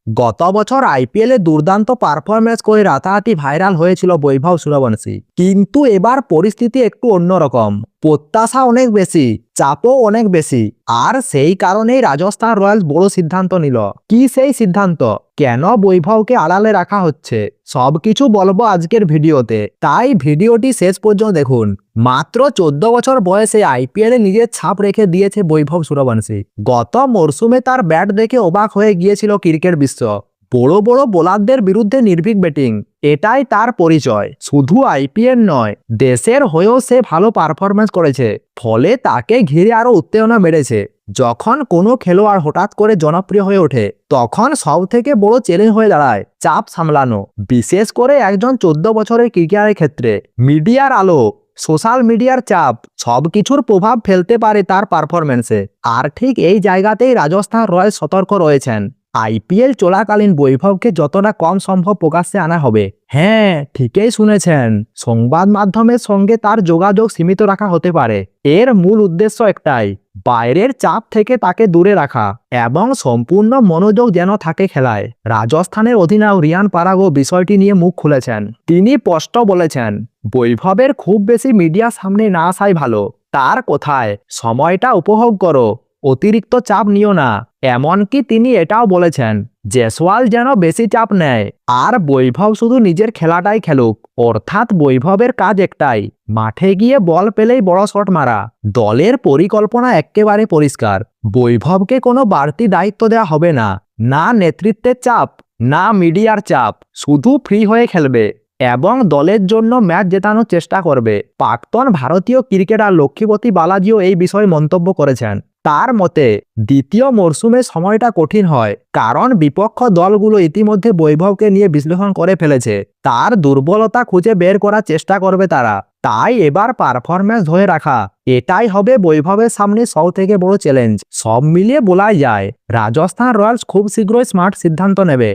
গত বছর আইপিএলে দুর্দান্ত পারফরম্যান্স করে রাতারাতি ভাইরাল হয়েছিল বৈভব সূর্যবংশী, কিন্তু এবার পরিস্থিতি একটু অন্যরকম। প্রত্যাশা অনেক বেশি, চাপও অনেক বেশি, আর সেই কারণেই রাজস্থান রয়্যালস বড় সিদ্ধান্ত নিল। কি সেই সিদ্ধান্ত, কেন বৈভবকে আড়ালে রাখা হচ্ছে, সবকিছু বলবো আজকের ভিডিওতে, তাই ভিডিওটি শেষ পর্যন্ত দেখুন। মাত্র 14 বছর বয়সে আইপিএলে নিজের ছাপ রেখে দিয়েছে বৈভব সূর্যবংশী। গত মরশুমে তার ব্যাট দেখে অবাক হয়ে গিয়েছিল ক্রিকেট বিশ্ব। বড় বড় বোলারদের বিরুদ্ধে নির্ভীক ব্যাটিং, এটাই তার পরিচয়। শুধু আইপিএল নয়, দেশের হয়েও সে ভালো পারফরম্যান্স করেছে, ফলে তাকে ঘিরে আরো উত্তেজনা বেড়েছে। যখন কোনো খেলোয়াড় হঠাৎ করে জনপ্রিয় হয়ে ওঠে, তখন সব থেকে বড় চ্যালেঞ্জ হয়ে দাঁড়ায় চাপ সামলানো, বিশেষ করে একজন 14 বছরের ক্রিকেটারের ক্ষেত্রে। মিডিয়ার আলো, সোশ্যাল মিডিয়ার চাপ সবকিছুর প্রভাব ফেলতে পারে তার পারফরম্যান্সে। আর ঠিক এই জায়গাতেই রাজস্থান রয়্যালস সতর্ক রয়েছেন। আইপিএল চলাকালীন বৈভবকে যতটা কম সম্ভব প্রকাশ্যে আনা হবে। হ্যাঁ, ঠিকই শুনেছেন, সংবাদ মাধ্যমের সঙ্গে তার যোগাযোগ সীমিত রাখা হতে পারে। এর মূল উদ্দেশ্য একটাই, বাইরের চাপ থেকে তাকে দূরে রাখা এবং সম্পূর্ণ মনোযোগ যেন থাকে খেলায়। রাজস্থানের অধিনায়ক রিয়ান পারাগও বিষয়টি নিয়ে মুখ খুলেছেন। তিনি স্পষ্ট বলেছেন, বৈভবের খুব বেশি মিডিয়ার সামনে না আসাই ভালো। তার কথায়, সময়টা উপভোগ করো, অতিরিক্ত চাপ নিও না। এমনকি তিনি এটাও বলেছেন, জয়সওয়াল যেন বেশি চাপ নেয় আর বৈভব শুধু নিজের খেলাটাই খেলুক। অর্থাৎ বৈভবের কাজ একটাই, মাঠে গিয়ে বল পেলেই বড় শট মারা। দলের পরিকল্পনা একেবারে পরিষ্কার, বৈভবকে কোনো বাড়তি দায়িত্ব দেওয়া হবে না, না নেতৃত্বের চাপ, না মিডিয়ার চাপ। শুধু ফ্রি হয়ে খেলবে এবং দলের জন্য ম্যাচ জেতানোর চেষ্টা করবে। প্রাক্তন ভারতীয় ক্রিকেটার লক্ষ্মীপতি বালাজিও এই বিষয়ে মন্তব্য করেছেন। তার মতে, দ্বিতীয় মরশুমে সময়টা কঠিন হয়, কারণ বিপক্ষ দলগুলো ইতিমধ্যে বৈভবকে নিয়ে বিশ্লেষণ করে ফেলেছে। তার দুর্বলতা খুঁজে বের করার চেষ্টা করবে তারা। তাই এবার পারফরম্যান্স ধরে রাখা, এটাই হবে বৈভবের সামনে সব থেকে বড় চ্যালেঞ্জ। সব মিলিয়ে বলা যায়, রাজস্থান রয়্যালস খুব শীঘ্রই স্মার্ট সিদ্ধান্ত নেবে।